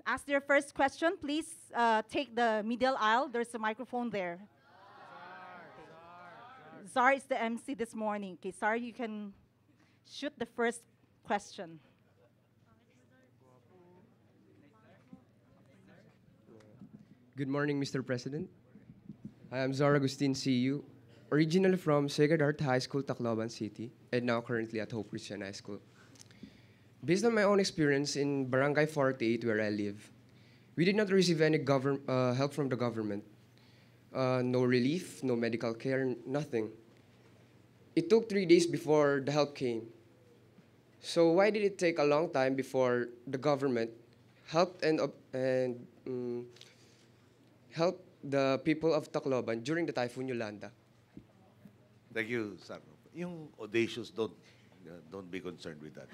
Ask their first question, please take the middle aisle. There's a microphone there. Zar is the MC this morning. Okay, Zar, you can shoot the first question. Good morning, Mr. President. I am Zara Agustin CU, originally from Sacred Heart High School, Tacloban City, and now currently at Hope Christian High School. Based on my own experience in Barangay 48, where I live, we did not receive any help from the government. No relief, no medical care, nothing. It took 3 days before the help came. So why did it take a long time before the government helped and helped the people of Tacloban during the Typhoon Yolanda? Thank you, Sir. Yung audacious, don't be concerned with that.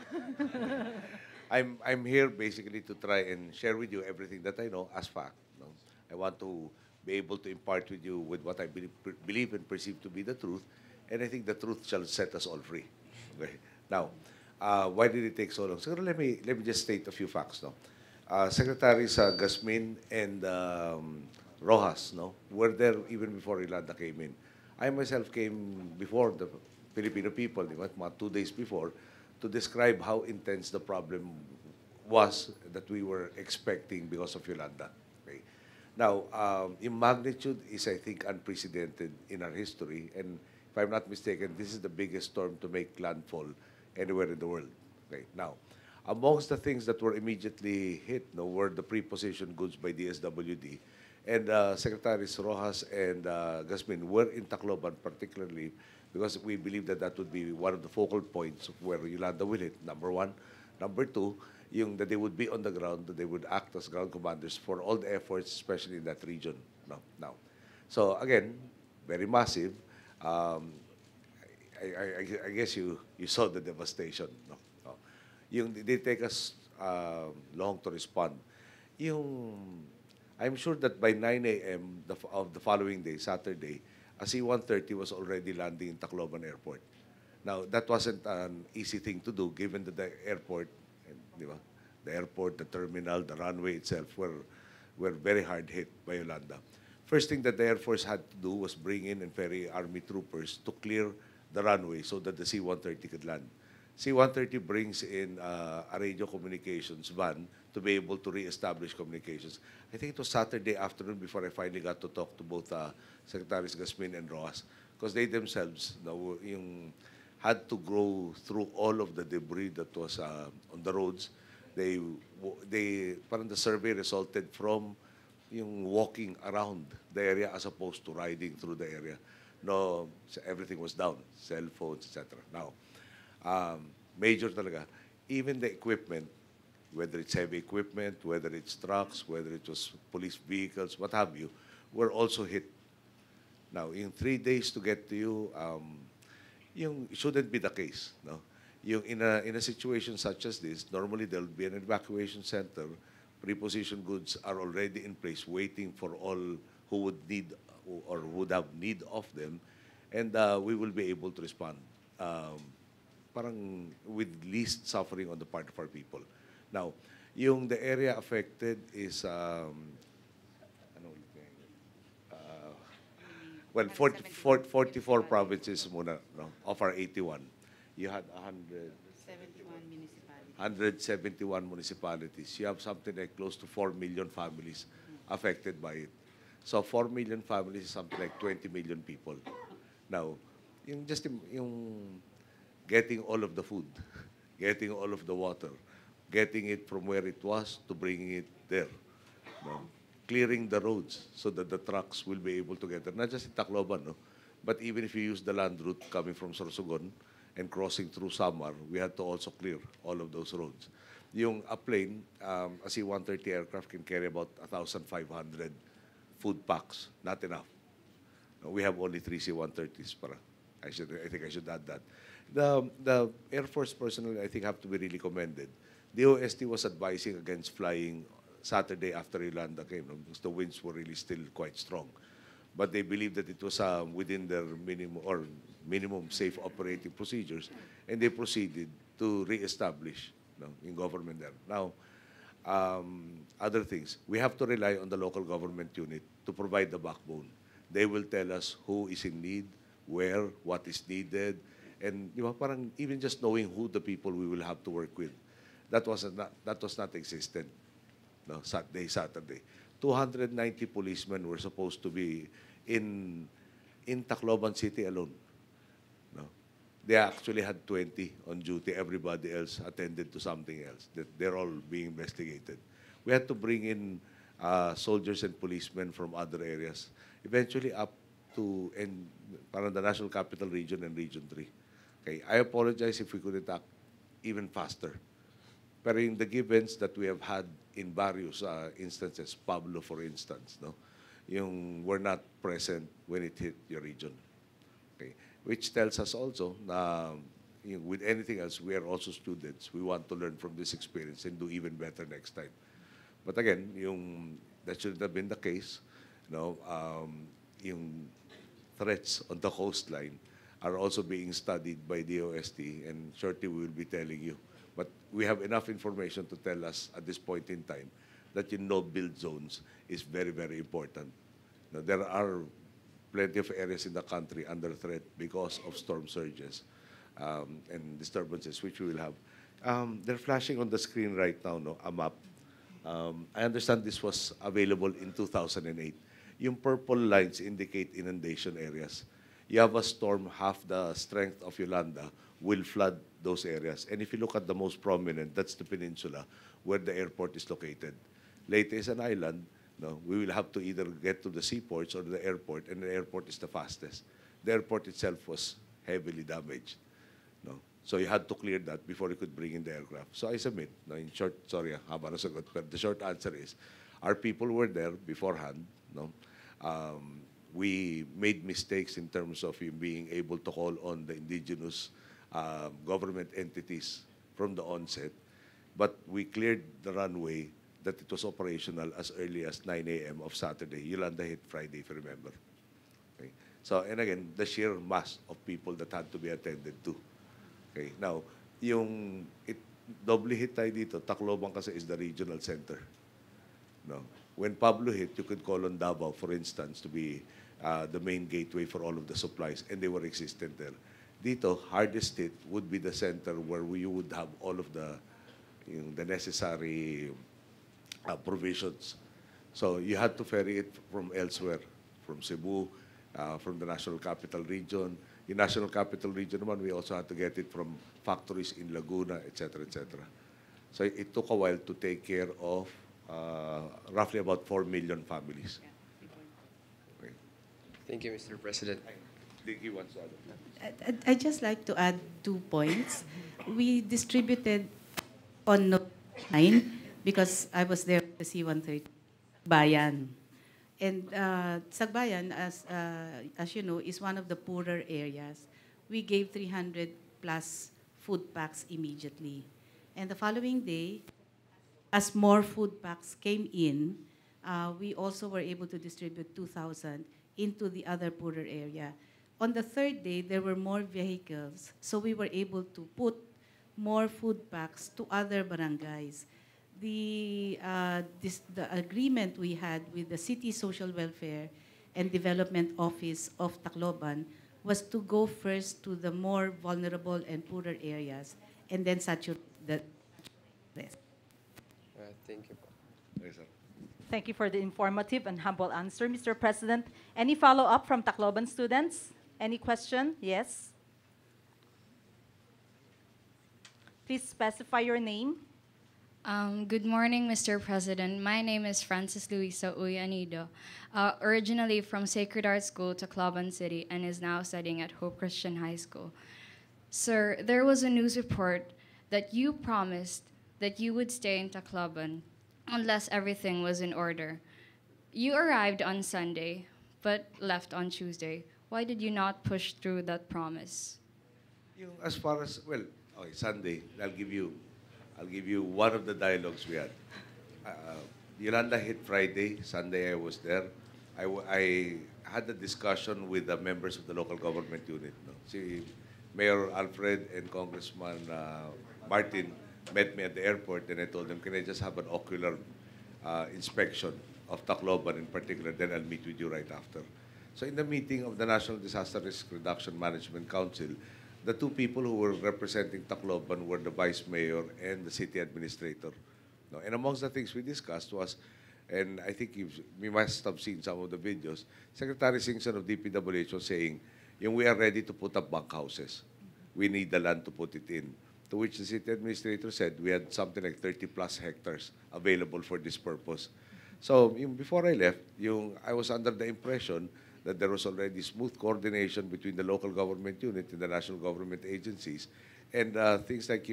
I'm here basically to try and share with you everything that I know as fact. No? I want to be able to impart with you with what I believe and perceive to be the truth, and I think the truth shall set us all free. Okay. Now, why did it take so long? So let me just state a few facts. No, Secretaries Gasmin and Rojas, no, were there even before Ilanda came in. I myself came before the Filipino people, di ba, mga 2 days before, to describe how intense the problem was that we were expecting because of Yolanda. Okay. Now, in magnitude is, I think, unprecedented in our history. And if I'm not mistaken, this is the biggest storm to make landfall anywhere in the world. Okay. Now, amongst the things that were immediately hit, no, were the prepositioned goods by DSWD. And Secretaries Rojas and Gasmin were in Tacloban particularly because we believe that that would be one of the focal points of where Yolanda will hit, number one. Number two, that they would be on the ground, that they would act as ground commanders for all the efforts, especially in that region. Now. So again, very massive. I guess you saw the devastation. No? They take us long to respond. I'm sure that by 9 a.m. of the following day, Saturday, a C-130 was already landing in Tacloban Airport. Now, that wasn't an easy thing to do, given that the airport, the airport, the terminal, the runway itself were very hard hit by Yolanda. First thing that the Air Force had to do was bring in and ferry Army troopers to clear the runway so that the C-130 could land. C-130 brings in a radio communications van to be able to reestablish communications. I think it was Saturday afternoon before I finally got to talk to both Secretaries Gasmin and Rojas, because they themselves had to go through all of the debris that was on the roads. Parang the survey resulted from walking around the area as opposed to riding through the area. No, everything was down, cell phones, etc. Now, major talaga. Even the equipment, whether it's heavy equipment, whether it's trucks, whether it was police vehicles, what have you, were also hit. Now, in 3 days to get to you, it shouldn't be the case. No? In a situation such as this, normally there will be an evacuation center. Prepositioned goods are already in place, waiting for all who would need or would have need of them, and we will be able to respond. Parang with least suffering on the part of our people. Now, the area affected is, well, 44 provinces muna, no, of our 81. You had 171 municipalities. You have something like close to 4 million families affected by it. So 4 million families is something like 20 million people. Now, getting all of the food, getting all of the water, getting it from where it was to bringing it there. No? Clearing the roads so that the trucks will be able to get there. Not just in Tacloban, no? But even if you use the land route coming from Sorsogon and crossing through Samar, we had to also clear all of those roads. A plane, a C-130 aircraft can carry about 1,500 food packs. Not enough. No, we have only 3 C-130s. I think I should add that. The Air Force personnel, I think, have to be really commended. The OST was advising against flying Saturday after Yolanda came, because the winds were really still quite strong. But they believed that it was within their minimum safe operating procedures, and they proceeded to reestablish in government there. Now, other things. We have to rely on the local government unit to provide the backbone. They will tell us who is in need, where, what is needed, and parang even just knowing who the people we will have to work with, that was not existent. No, Saturday. 290 policemen were supposed to be in Tacloban City alone. No, they actually had 20 on duty. Everybody else attended to something else. They're all being investigated. We had to bring in soldiers and policemen from other areas, eventually up to parang the National Capital Region and Region 3. Okay, I apologize if we couldn't act even faster. Pero in the givens that we have had in various instances, Pablo, for instance, no, were not present when it hit your region. Okay, which tells us also na with anything else, we are also students. We want to learn from this experience and do even better next time. But again, that should have been the case. Yung threats on the coastline are also being studied by DOST, and shortly we will be telling you. But we have enough information to tell us at this point in time that no-build zones is very, very important. Now, there are plenty of areas in the country under threat because of storm surges and disturbances, which we will have. They're flashing on the screen right now, a map. I understand this was available in 2008. Yung purple lines indicate inundation areas. You have a storm half the strength of Yolanda will flood those areas. And if you look at the most prominent, that's the peninsula where the airport is located. Leyte is an island. No, we will have to either get to the seaports or the airport, and the airport is the fastest. The airport itself was heavily damaged. No? So you had to clear that before you could bring in the aircraft. So I submit, in short, sorry, haba na sagot, but the short answer is, our people were there beforehand. No? We made mistakes in terms of being able to call on the indigenous government entities from the onset, but we cleared the runway that it was operational as early as 9 a.m. of Saturday. Yolanda hit Friday, if you remember. Okay. So, and again, the sheer mass of people that had to be attended to. Okay. Now, doubly hit tayo dito, Tacloban kasi is the regional center. No. When Pablo hit, you could call on Davao, for instance, to be the main gateway for all of the supplies, and they were existent there. Dito, hardest hit would be the center where you would have all of the necessary provisions. So you had to ferry it from elsewhere, from Cebu, from the National Capital Region. In National Capital Region naman, we also had to get it from factories in Laguna, etc., etc. So it took a while to take care of roughly about 4 million families. Okay. Thank you, Mr. President. Diggy wants to add. I'd just like to add 2 points. We distributed on Note 9 because I was there at the C-130 Bayan. And Sagbayan, as you know, is one of the poorer areas. We gave 300 plus food packs immediately. And the following day, as more food packs came in, we also were able to distribute 2,000 into the other poorer area. On the 3rd day, there were more vehicles, so we were able to put more food packs to other barangays. The agreement we had with the City Social Welfare and Development Office of Tacloban was to go first to the more vulnerable and poorer areas and then saturate the rest. Thank you. Yes, sir. Thank you for the informative and humble answer, Mr. President. Any follow-up from Tacloban students? Any question? Yes? Please specify your name. Good morning, Mr. President. My name is Francis Luisa Uyanido, originally from Sacred Heart School, Tacloban City, and is now studying at Hope Christian High School. Sir, there was a news report that you promised that you would stay in Tacloban unless everything was in order. You arrived on Sunday, but left on Tuesday. Why did you not push through that promise? As far as, well, okay, Sunday, I'll give you one of the dialogues we had. Yolanda hit Friday. Sunday I was there. I had a discussion with the members of the local government unit. No? Si Mayor Alfred and Congressman Martin met me at the airport, and I told them, can I just have an ocular inspection of Tacloban in particular, then I'll meet with you right after. So in the meeting of the National Disaster Risk Reduction Management Council, the two people who were representing Tacloban were the Vice Mayor and the City Administrator. No, and amongst the things we discussed was, and I think we must have seen some of the videos, Secretary Singson of DPWH was saying, we are ready to put up bunkhouses. We need the land to put it in. To which the City Administrator said we had something like 30 plus hectares available for this purpose. So before I left, I was under the impression that there was already smooth coordination between the local government unit and the national government agencies. And things like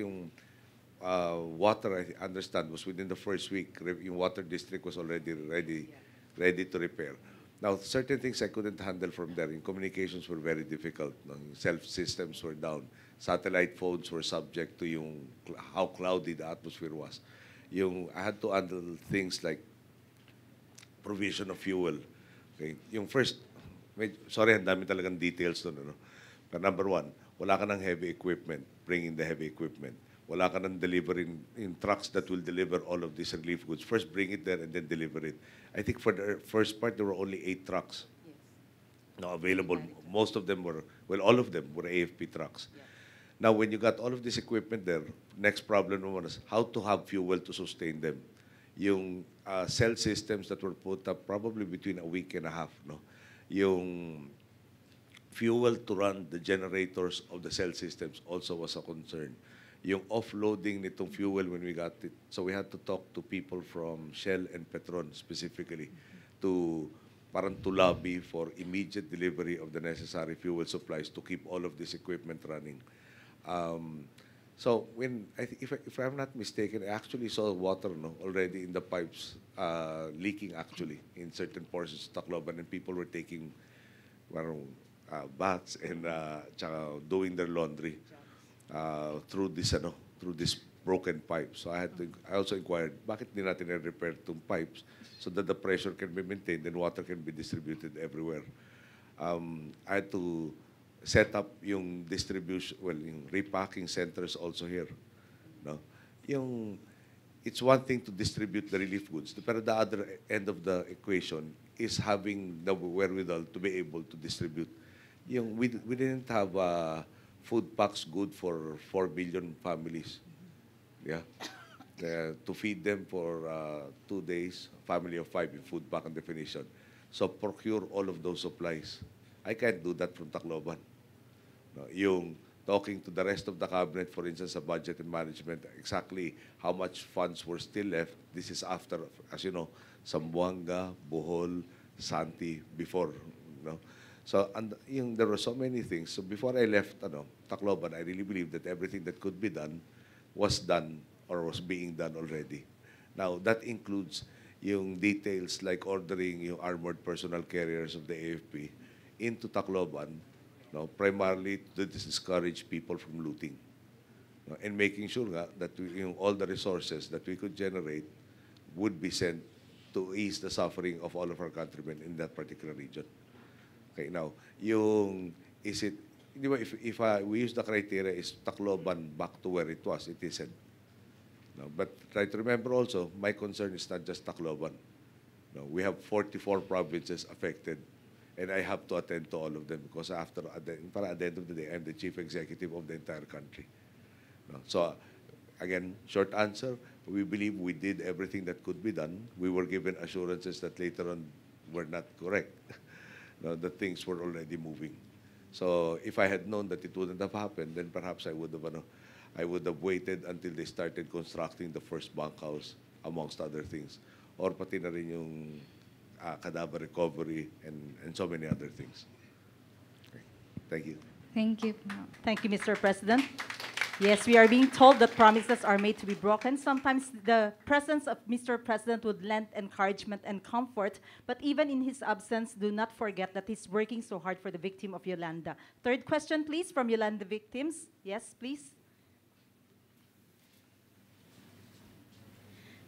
water, I understand, was within the first week. Yung water district was already ready to repair. Now, certain things I couldn't handle from there. Communications were very difficult. Self systems were down. Satellite phones were subject to how cloudy the atmosphere was. I had to handle things like provision of fuel. Okay? First, sorry, ang dami talagang details doon. Ano? But number one, wala ka ng heavy equipment. Bring in the heavy equipment. Wala ka ng delivering in trucks that will deliver all of these relief goods. First, bring it there and then deliver it. I think for the first part, there were only 8 trucks available. Most of them were, all of them were AFP trucks. Yeah. Now, when you got all of this equipment there, next problem was how to have fuel to sustain them. Cell systems that were put up probably between a week and a half. No? Yung fuel to run the generators of the cell systems also was a concern. Yung offloading nitong fuel when we got it. So we had to talk to people from Shell and Petron specifically to lobby for immediate delivery of the necessary fuel supplies to keep all of this equipment running. So if I'm not mistaken, I actually saw water already in the pipes leaking actually in certain portions of Tacloban, and people were taking baths and doing their laundry through this broken pipe. So I also inquired, bakit di natin repair itong pipes so that the pressure can be maintained and water can be distributed everywhere. I had to set up yung distribution, yung repacking centers also here. No? It's one thing to distribute the relief goods, but the other end of the equation is having the wherewithal to be able to distribute. We didn't have food packs good for 4 billion families. Yeah. To feed them for 2 days, family of 5 in food pack and definition. So procure all of those supplies. I can't do that from Tacloban. No, talking to the rest of the cabinet, for instance, a budget and management, exactly how much funds were still left. This is after, as you know, Zamboanga, Bohol, Santi, before. No? So there were so many things. So before I left Tacloban, I really believe that everything that could be done was done or was being done already. Now, that includes yung details like ordering yung armored personnel carriers of the AFP into Tacloban, primarily to discourage people from looting. And making sure that all the resources that we could generate would be sent to ease the suffering of all of our countrymen in that particular region. Okay, now, if we use the criteria, is Tacloban back to where it was? It isn't. No, but try to remember also, my concern is not just Tacloban. No, we have 44 provinces affected, and I have to attend to all of them because at the end of the day, I'm the chief executive of the entire country. No, so, again, short answer, we believe we did everything that could be done. We were given assurances that later on were not correct. That things were already moving. So if I had known that it wouldn't have happened, then perhaps I would have waited until they started constructing the first bunkhouse, amongst other things. Or pati na rin yung cadaver recovery and so many other things. Okay. Thank you. Thank you. Thank you, Mr. President. Yes, we are being told that promises are made to be broken. Sometimes the presence of Mr. President would lend encouragement and comfort, but even in his absence, do not forget that he's working so hard for the victim of Yolanda. Third question, please, from Yolanda victims. Yes, please.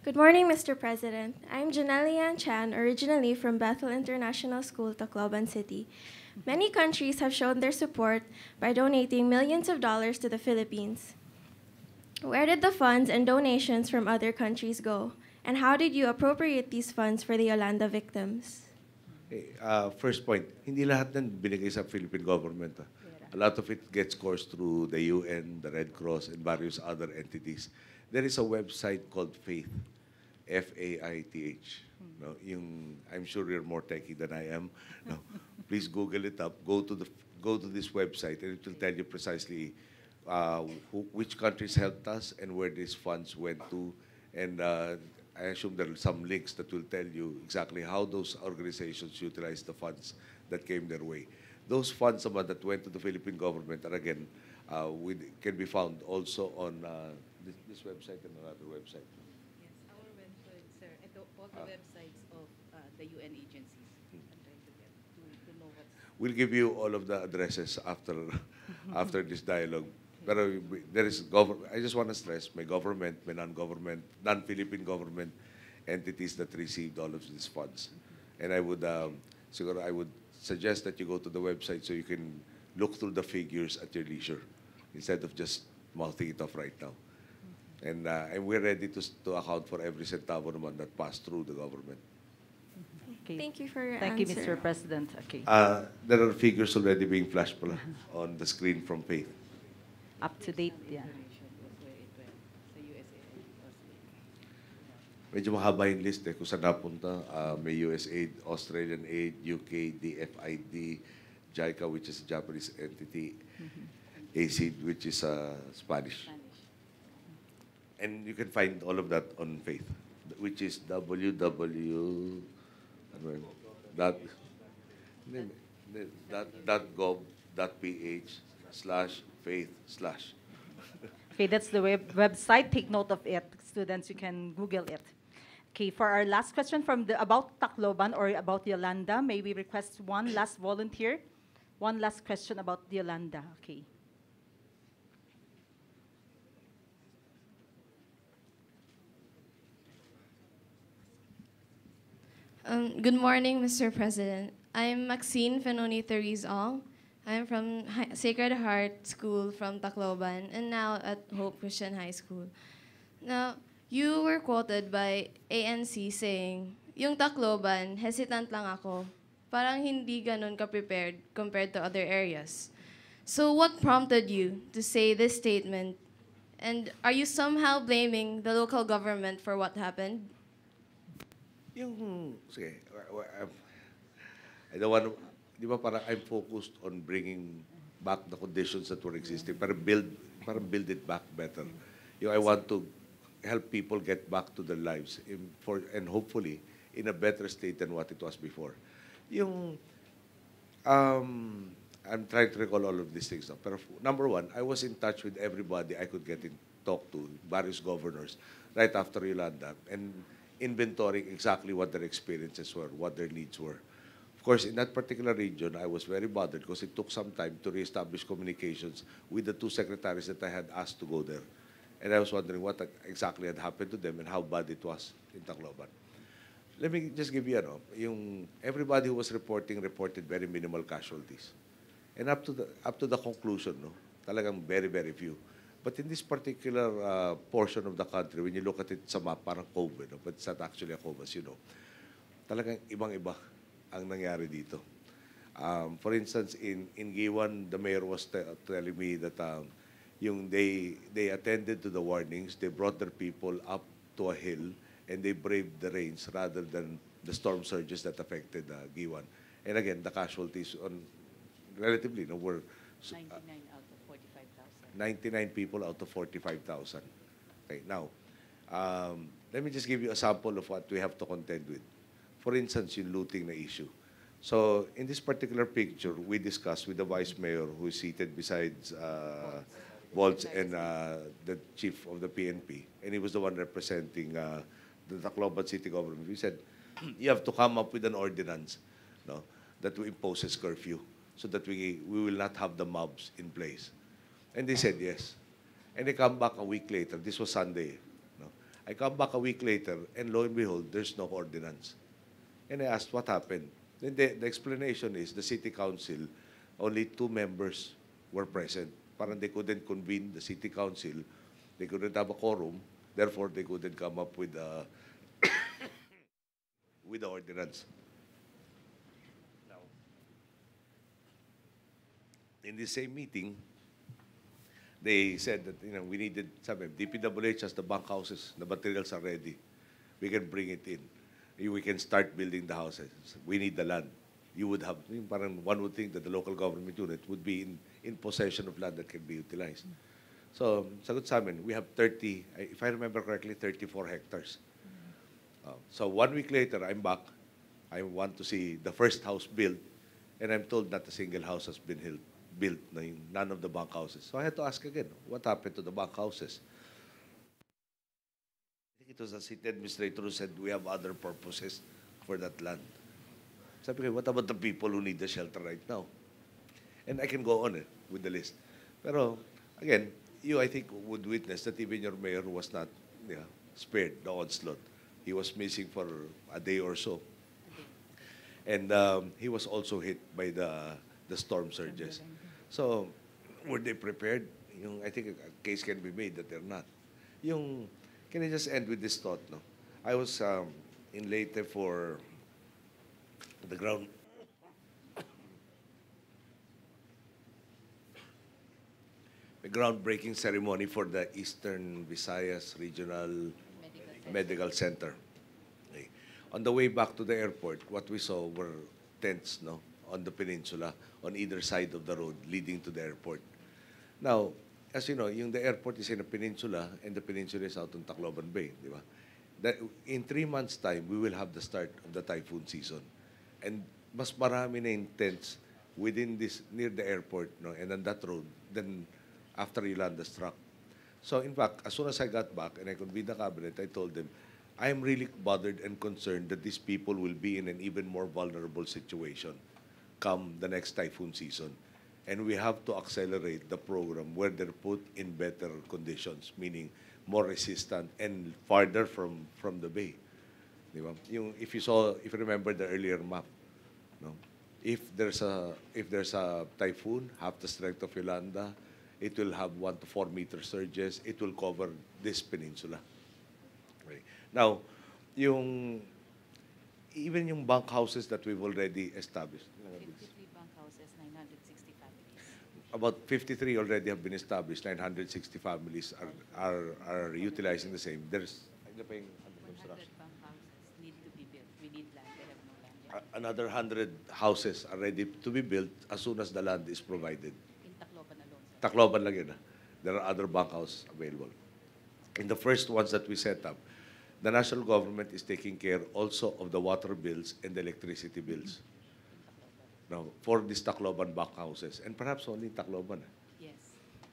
Good morning, Mr. President. I'm Janelle Chan, originally from Bethel International School, Tacloban City. Many countries have shown their support by donating millions of dollars to the Philippines. Where did the funds and donations from other countries go? And how did you appropriate these funds for the Yolanda victims? First point, hindi lahat ng binigay sa Philippine government. A lot of it gets coursed through the UN, the Red Cross, and various other entities. There is a website called FAITH, F-A-I-T-H. No, I'm sure you're more techy than I am. No, please Google it up. Go to this website, and it will tell you precisely which countries helped us and where these funds went to. And I assume there are some links that will tell you exactly how those organizations utilized the funds that came their way. Those funds naman that went to the Philippine government are again can be found also on this website and another website. Yes, our website, sir, ito, all the websites of the UN agencies. I'm trying to get to know what's... We'll give you all of the addresses after this dialogue. Pero there is I just want to stress, may government, may non-government, non-Philippine government entities that received all of these funds. And I would suggest that you go to the website so you can look through the figures at your leisure instead of just mouthing it off right now. And we're ready to account for every centavo naman that passed through the government. Okay. Thank you for your Thank answer. you, Mr. President. Okay. There are figures already being flashed pala on the screen from Faith. Up to date, yeah. Where it went, sa USA and Australia. Medyo mahaba yung list kung saan napunta. May USAID, Australian Aid, UK, DFID, JICA, which is a Japanese entity, ACID, which is Spanish. And you can find all of that on Faith, which is www.gov.ph/faith/. Okay, that's the website. Take note of it. Students, you can Google it. Okay, for our last question about Tacloban or about Yolanda, may we request one last volunteer? One last question about Yolanda. Okay. Good morning, Mr. President. I'm Maxine Fenonita Rizal. I'm from Sacred Heart School from Tacloban and now at Hope Christian High School. Now, you were quoted by ANC saying, yung Tacloban, hesitant lang ako. Parang hindi ganun ka-prepared compared to other areas. So what prompted you to say this statement? And are you somehow blaming the local government for what happened? Sige, I don't want to, di ba parang I'm focused on bringing back the conditions that were existing, para build it back better. I want to help people get back to their lives and hopefully in a better state than what it was before. I'm trying to recall all of these things now. Pero number one, I was in touch with everybody I could talk to, various governors, right after Yolanda, and inventorying exactly what their experiences were, what their needs were. Of course, in that particular region, I was very bothered because it took some time to reestablish communications with the two secretaries that I had asked to go there. And I was wondering what exactly had happened to them and how bad it was in Tacloban. Let me just give you, everybody who was reported very minimal casualties. And up to the conclusion, talagang very, very few. But in this particular portion of the country, when you look at it sa map, parang cove, but it's not actually a cove, as you know. Talagang ibang-iba ang nangyari dito. For instance, in Giwan, the mayor was telling me that they attended to the warnings, they brought their people up to a hill, and they braved the rains rather than the storm surges that affected Giwan. And again, the casualties relatively were 99 people out of 45,000. Okay, now, let me just give you a sample of what we have to contend with. For instance, yung looting na issue. So, in this particular picture, we discussed with the Vice Mayor who is seated besides Bolts and the Chief of the PNP, and he was the one representing the Tacloban City Government. We said, you have to come up with an ordinance that imposes curfew so that we will not have the mobs in place. And they said yes. And they come back a week later. This was Sunday. I come back a week later, and lo and behold, there's no ordinance. And I asked, what happened? Then the explanation is the city council, only 2 members were present. Parang they couldn't convene the city council They couldn't have a quorum. Therefore, they couldn't come up with with the ordinance. Now, in the same meeting, they said that we needed sabi, DPWH has the bunk houses, the materials are ready. We can bring it in. We can start building the houses. We need the land. You would have, parang one would think that the local government unit would be in possession of land that can be utilized. So, sagot sa amin, we have 30, if I remember correctly, 34 hectares. So 1 week later, I'm back. I want to see the first house built, and I'm told not a single house has been built, none of the bunk houses. So I had to ask again, what happened to the bunk houses? I think it was the city administrator who said, we have other purposes for that land. Sabi ko, what about the people who need the shelter right now? And I can go on with the list. Pero, again, you, I think, would witness that even your mayor was not spared the onslaught. He was missing for a day or so. And he was also hit by the storm surges. So, were they prepared? I think a case can be made that they're not. Can I just end with this thought? No? I was in Leyte for the groundbreaking ceremony for the Eastern Visayas Regional Medical Center. Okay. On the way back to the airport, what we saw were tents on the peninsula, on either side of the road leading to the airport. Now, as you know, the airport is in a peninsula, and the peninsula is out on Tacloban Bay, di ba? That in 3 months' time, we will have the start of the typhoon season. And mas marami na yung tents within this, near the airport, and on that road, than after Yolanda struck. So, in fact, as soon as I got back and I convened the cabinet, I told them, I am really bothered and concerned that these people will be in an even more vulnerable situation come the next typhoon season. And we have to accelerate the program where they're put in better conditions, meaning more resistant and farther from the bay. Diba? If you remember the earlier map, if there's a typhoon, half the strength of Yolanda, it will have 1 to 4 meter surges. It will cover this peninsula. Okay. Now, even yung bunk houses that we've already established. 53 bunk houses, 960 families. About 53 already have been established. 960 families are utilizing the same. There's 100 bunk houses need to be built. We need land. They have no land yet. another 100 houses are ready to be built as soon as the land is provided. In Tacloban alone, sir. Tacloban lang yun. There are other bunk houses available. In the first ones that we set up, the national government is taking care also of the water bills and the electricity bills. Now, for these Tacloban bunk houses, and perhaps only in Tacloban. Yes.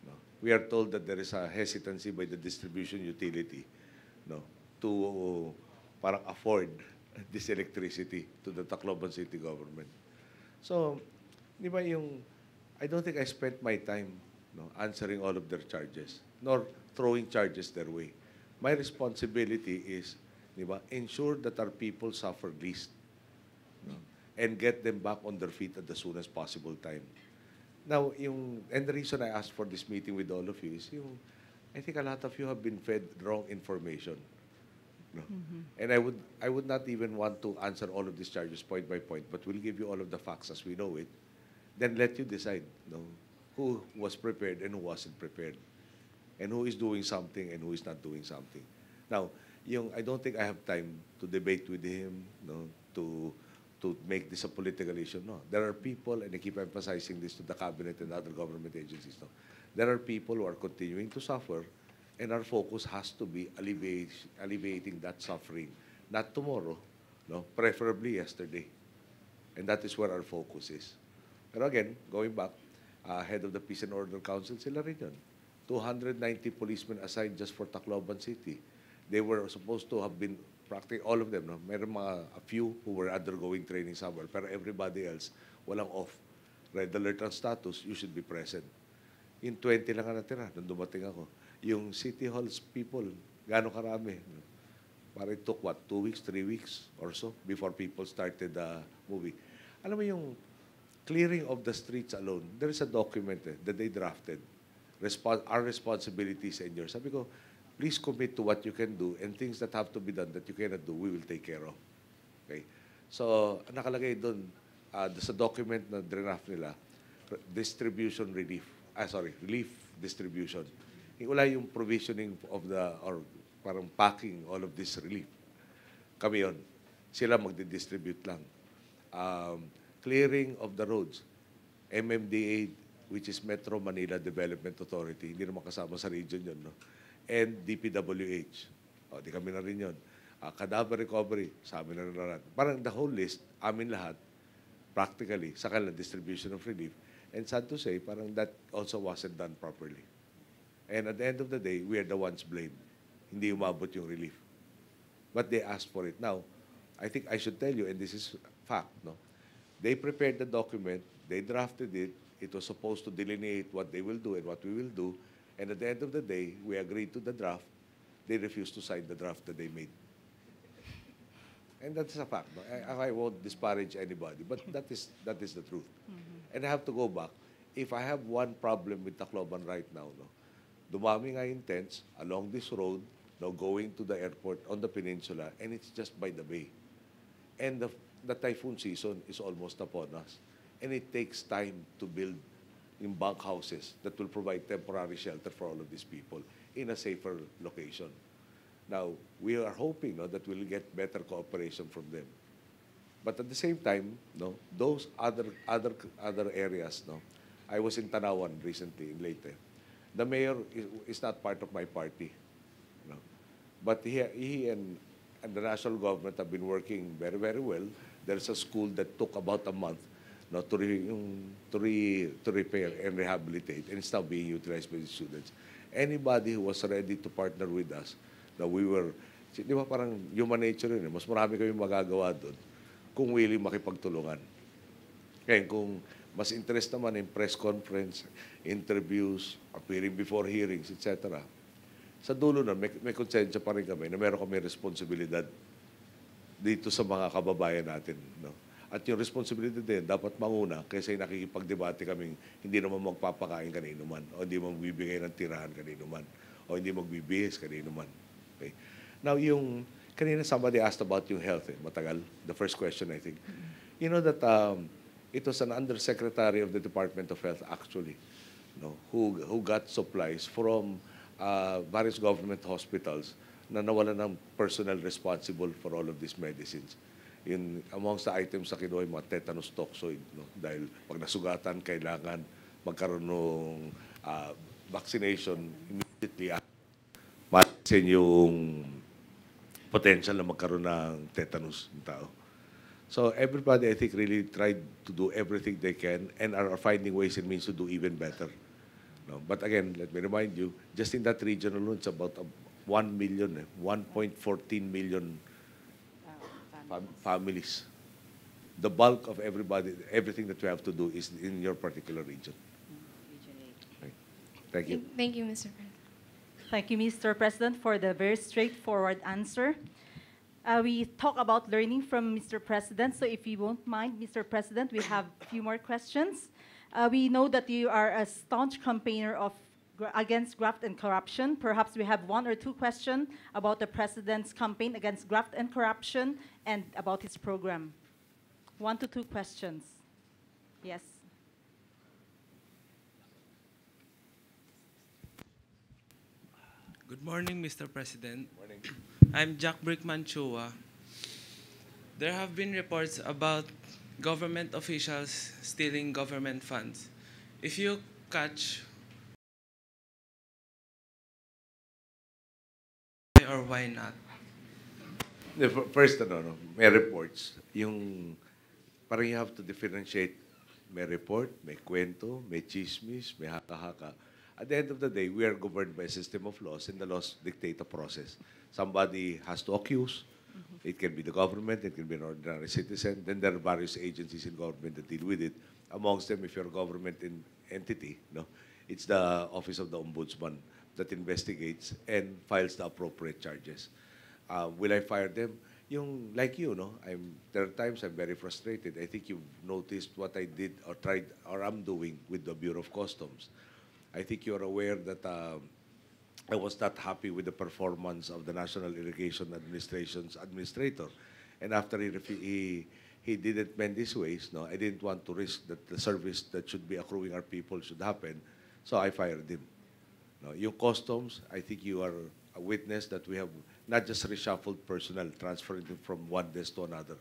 No. We are told that there is a hesitancy by the distribution utility to parang afford this electricity to the Tacloban city government. So, di ba I don't think I spent my time answering all of their charges, nor throwing charges their way. My responsibility is, di ba, ensure that our people suffer least and get them back on their feet at the soonest possible time. Now, and the reason I asked for this meeting with all of you is I think a lot of you have been fed wrong information. And I would not even want to answer all of these charges point by point, but we'll give you all of the facts as we know it. Then let you decide who was prepared and who wasn't prepared, and who is doing something and who is not doing something. Now, I don't think I have time to debate with him, to make this a political issue. No, there are people, and I keep emphasizing this to the cabinet and other government agencies. There are people who are continuing to suffer, and our focus has to be alleviating that suffering, not tomorrow, preferably yesterday. And that is where our focus is. Pero again, going back, head of the Peace and Order Council, sila rin yun. 290 policemen assigned just for Tacloban City. They were supposed to have been, practically all of them, meron a few who were undergoing training somewhere, pero everybody else, walang off. Red alert ang status, you should be present. Yung 20 lang ang natira, nung dumating ako. Yung City Hall's people, gaano karami? Parang it took, 2 weeks, 3 weeks or so before people started moving. Alam mo yung clearing of the streets alone, there is a document that they drafted, our responsibilities and yours. Sabi ko, please commit to what you can do, and things that have to be done that you cannot do, we will take care of. Okay? So, nakalagay doon, sa document na draft nila, distribution relief. Relief distribution. Wala yung provisioning of or parang packing all of this relief. Kami yun. Sila magdi-distribute lang. Clearing of the roads. MMDA, which is Metro Manila Development Authority, hindi naman kasama sa region yun, no? And DPWH. Di kami na rin yun. Cadaver recovery, sa amin na rin lahat. Parang the whole list, amin lahat, practically, sa kanila distribution of relief. And sad to say, parang that also wasn't done properly. And at the end of the day, we are the ones blamed. Hindi umabot yung relief. But they asked for it. Now, I think I should tell you, and this is fact, no? They prepared the document, they drafted it, it was supposed to delineate what they will do and what we will do, and at the end of the day, we agreed to the draft, they refused to sign the draft that they made. And that's a fact. No? I won't disparage anybody, but that is the truth. Mm-hmm. And I have to go back. If I have one problem with Tacloban right now, no, dumami nga yung tents along this road, no, going to the airport on the peninsula, and it's just by the bay. And the typhoon season is almost upon us. And it takes time to build in bunk houses that will provide temporary shelter for all of these people in a safer location. Now, we are hoping, no, that we'll get better cooperation from them. But at the same time, no, those other areas, no, I was in Tanawan recently in Leyte. The mayor is not part of my party, no, but he and the national government have been working very, very well. There's a school that took about a month, no, to repair and rehabilitate, and it's now being utilized by the students. Anybody who was ready to partner with us, no, we were, di ba parang human nature yun, mas marami kami magagawa doon kung willing makipagtulungan. Kaya kung mas interest naman in press conference, interviews, appearing before hearings, etc. Sa dulo na, may konsensya pa rin kami na meron kami responsibilidad dito sa mga kababayan natin. No? At yung responsibility din, dapat manguna kaysa yung nakikipagdebate kaming hindi naman magpapakain kanino man, o hindi magbibigay ng tirahan kanino man, o hindi magbibihis kanino man. Okay? Now, kanina somebody asked about yung health, matagal. The first question, I think. You know that it was an undersecretary of the Department of Health, actually, no, who got supplies from various government hospitals na nawalan ng personnel responsible for all of these medicines. Amongst the items sa kinuha, mga tetanus toxoid, no? Dahil pag nasugatan, kailangan magkaroon ng vaccination immediately. Malasin yung potential na magkaroon ng tetanus ng tao. So everybody, I think, really tried to do everything they can and are finding ways and means to do even better. No? But again, let me remind you, just in that region alone, it's about 1 million, 1.14 million families. The bulk of everything that we have to do is in your particular region. Okay. Thank you. Thank you, Mr. President. Thank you, Mr. President, for the very straightforward answer. We talk about learning from Mr. President, so if you won't mind, Mr. President, we have a few more questions. We know that you are a staunch campaigner against graft and corruption. Perhaps we have 1 or 2 questions about the President's campaign against graft and corruption and about his program. 1 to 2 questions. Yes. Good morning, Mr. President. Morning. I'm Jack Brickman Chua. There have been reports about government officials stealing government funds. If you catch, or why not? First, may reports. Parang you have to differentiate. May report, may kwento, may chismis, may haka-haka. At the end of the day, we are governed by a system of laws, and the laws dictate a process. Somebody has to accuse. Mm-hmm. It can be the government, it can be an ordinary citizen. Then there are various agencies in government that deal with it. Amongst them, if you're a government entity, no, it's the Office of the Ombudsman that investigates and files the appropriate charges. Will I fire them? Like you, no? There are times I'm very frustrated. I think you've noticed what I did or tried or I'm doing with the Bureau of Customs. I think you're aware that I was not happy with the performance of the National Irrigation Administration's administrator. And after he didn't mend his ways, no, I didn't want to risk that the service that should be accruing our people should happen, so I fired him. No, yung customs, I think you are a witness that we have not just reshuffled personnel, transferring them from one desk to another.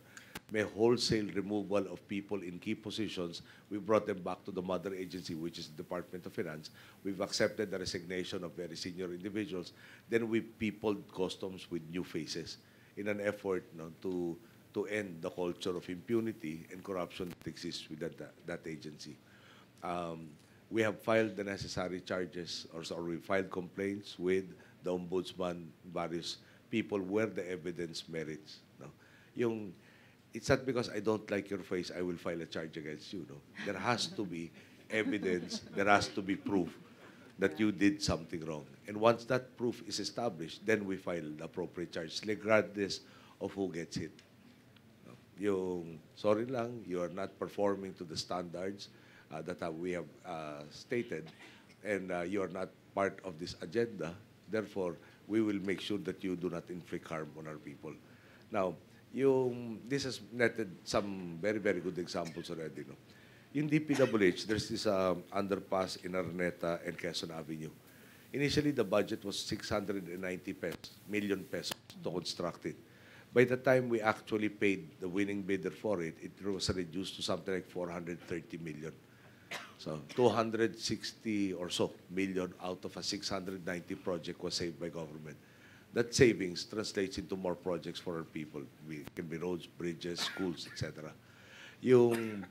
May wholesale removal of people in key positions. We brought them back to the mother agency, which is the Department of Finance. We've accepted the resignation of very senior individuals. Then we peopled customs with new faces in an effort, no, to end the culture of impunity and corruption that exists with that agency. We have filed the necessary charges, or we filed complaints with the ombudsman, various people where the evidence merits. No? It's not because I don't like your face, I will file a charge against you. No? There has to be evidence, there has to be proof that you did something wrong. And once that proof is established, then we file the appropriate charge, regardless of who gets hit. Sorry lang, you are not performing to the standards that we have stated, and you are not part of this agenda. Therefore, we will make sure that you do not inflict harm on our people. Now, this has netted some very, very good examples already. No? Yung DPWH, there's this underpass in Araneta and Quezon Avenue. Initially, the budget was 690 million pesos to construct it. By the time we actually paid the winning bidder for it, it was reduced to something like 430 million. So 260 or so million out of a 690 project was saved by government. That savings translates into more projects for our people. It can be roads, bridges, schools, etc. Yung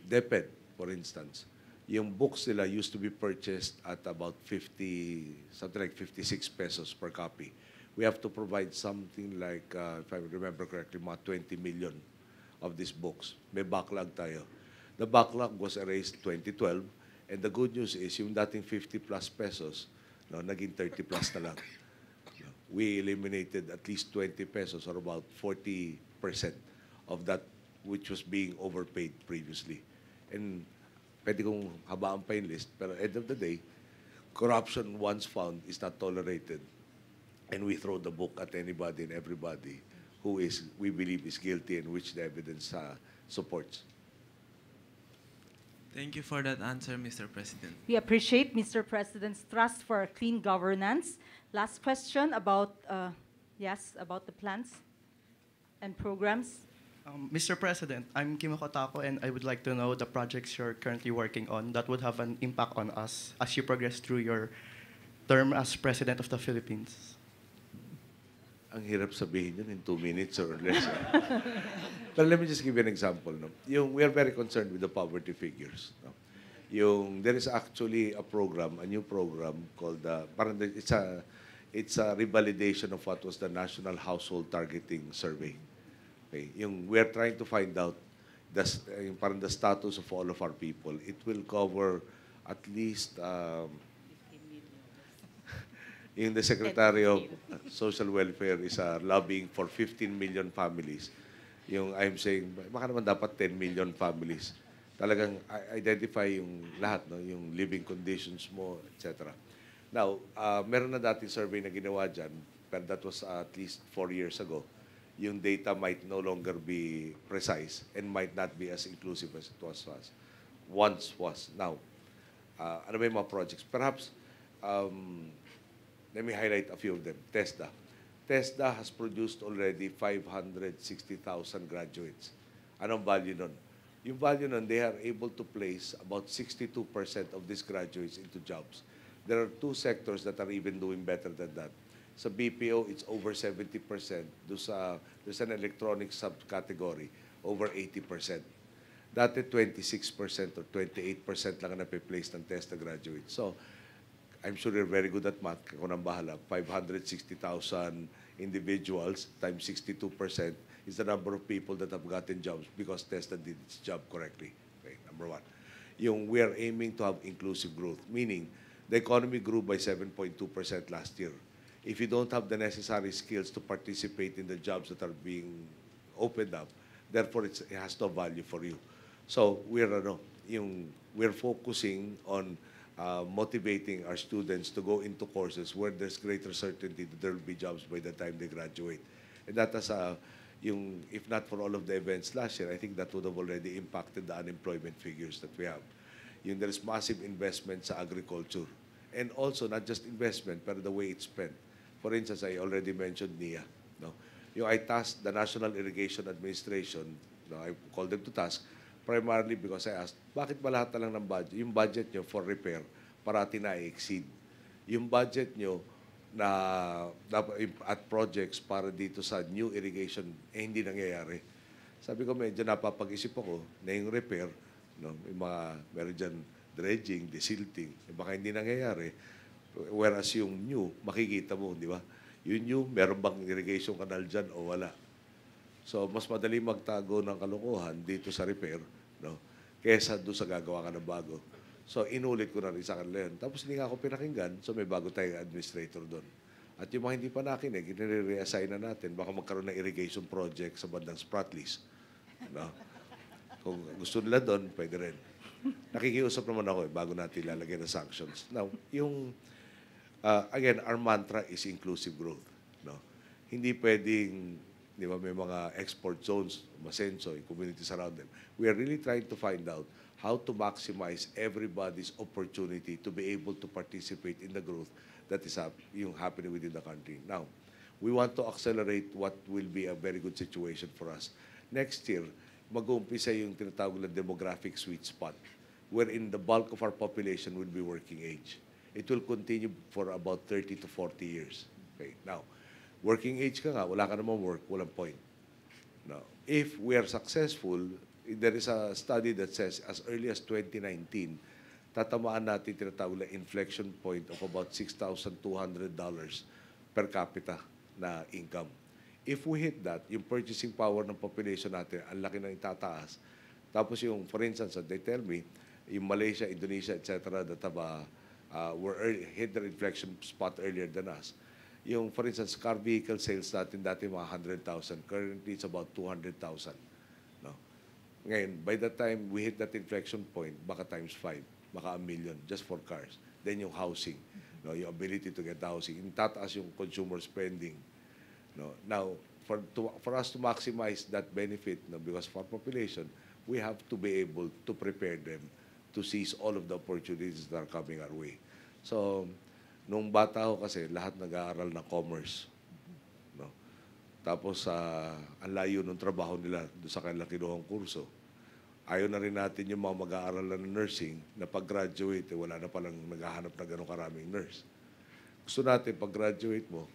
DepEd, for instance, yung books nila used to be purchased at about something like 56 pesos per copy. We have to provide something like, if I remember correctly, mga 20 million of these books. May backlog tayo. The backlog was erased 2012, and the good news is yung dating 50 plus pesos, no, naging 30 plus na lang. We eliminated at least 20 pesos, or about 40% of that which was being overpaid previously. And pwede kong habaan pa yung list, pero at the end of the day, corruption once found is not tolerated. And we throw the book at anybody and everybody who we believe is guilty and which the evidence supports. Thank you for that answer, Mr. President. We appreciate Mr. President's trust for clean governance. Last question about, about the plans and programs. Mr. President, I'm Kim Kotako, and I would like to know the projects you're currently working on that would have an impact on us as you progress through your term as President of the Philippines. Ang hirap sabihin yun in 2 minutes or less. But let me just give you an example. No? We are very concerned with the poverty figures. No? There is actually a program, a new program called, it's a revalidation of what was the National Household Targeting Survey. Okay? We are trying to find out the status of all of our people. It will cover at least the Secretary of Social Welfare is lobbying for 15 million families. I'm saying, baka naman dapat 10 million families. Talagang identify yung lahat, no? Yung living conditions mo, etc. Now, meron na dating survey na ginawa dyan, but that was at least 4 years ago. Yung data might no longer be precise and might not be as inclusive as it once was. Now, ano ba yung mga projects? Perhaps, let me highlight a few of them. TESDA. TESDA has produced already 560,000 graduates. Anong value nun? Yung value nun, they are able to place about 62% of these graduates into jobs. There are 2 sectors that are even doing better than that. Sa BPO, it's over 70%. There's an electronic subcategory, over 80%. Dati 26% or 28% lang ang napiplace ng TESDA graduates. So, I'm sure you're very good at math. Kung nang bahala, 560,000 individuals times 62% is the number of people that have gotten jobs because TESDA did its job correctly. Okay, number 1. We are aiming to have inclusive growth, meaning the economy grew by 7.2% last year. If you don't have the necessary skills to participate in the jobs that are being opened up, therefore it has no value for you. So we are we're focusing on motivating our students to go into courses where there's greater certainty that there will be jobs by the time they graduate. And that has if not for all of the events last year, I think that would have already impacted the unemployment figures that we have. There's massive investment sa agriculture. And also, not just investment, but the way it's spent. For instance, I already mentioned NIA. No? I tasked the National Irrigation Administration, I called them to task, primarily because I asked, bakit ba lahat na lang ng budget? Yung budget nyo for repair, parati na-exceed. Yung budget nyo at projects para dito sa new irrigation, hindi nangyayari. Sabi ko, medyo napapag-isip ako na yung repair, meron dyan dredging, desilting, baka hindi nangyayari. Whereas yung new, makikita mo, di ba? Yung new, meron bang irrigation canal dyan o wala? So, mas madali magtago ng kalokohan dito sa repair, kesa doon sa gagawa ka ng bago. So, inulit ko na rin sa kanila yun. Tapos hindi nga ako pinakinggan, so may bago tayong administrator doon. At yung mga hindi pa nakinig, i-reassign na natin, baka magkaroon ng irrigation project sa bandang Spratlys. Kung gusto nila doon, pwede rin. Nakikiusap naman ako bago natin ilalagay ng sanctions. Now, again, our mantra is inclusive growth. Hindi pwedeng, di ba, may mga export zones, masenso, communities around them. We are really trying to find out how to maximize everybody's opportunity to be able to participate in the growth that is happening within the country. Now, we want to accelerate what will be a very good situation for us. Next year, mag-uumpisa yung tinatawag na demographic sweet spot, wherein the bulk of our population will be working age. It will continue for about 30 to 40 years. Okay. Now, working age ka nga, wala ka namang work, walang point. Now, if we are successful, there is a study that says as early as 2019, tatamaan natin tinatawag na inflection point of about $6,200 per capita na income. If we hit that, yung purchasing power ng population natin, ang laki na itataas. Tapos for instance, they tell me, yung Malaysia, Indonesia, etc., that have hit their inflection spot earlier than us. For instance, car vehicle sales natin dati mga 100,000. Currently, it's about 200,000. Ngayon, by the time we hit that inflection point, baka times 5, baka 1 million just for cars. Then yung housing, yung ability to get housing. Tataas yung consumer spending. Now, for us to maximize that benefit, because of our population, we have to be able to prepare them to seize all of the opportunities that are coming our way. So, nung bata ako kasi, lahat nag-aaral ng commerce. Tapos, ang layo ng trabaho nila doon sa kanilang kinuhang kurso. Ayaw na rin natin yung mga mag-aaral ng nursing na pag-graduate, wala na palang naghahanap na gano'ng karaming nurse. Gusto natin, pag-graduate mo,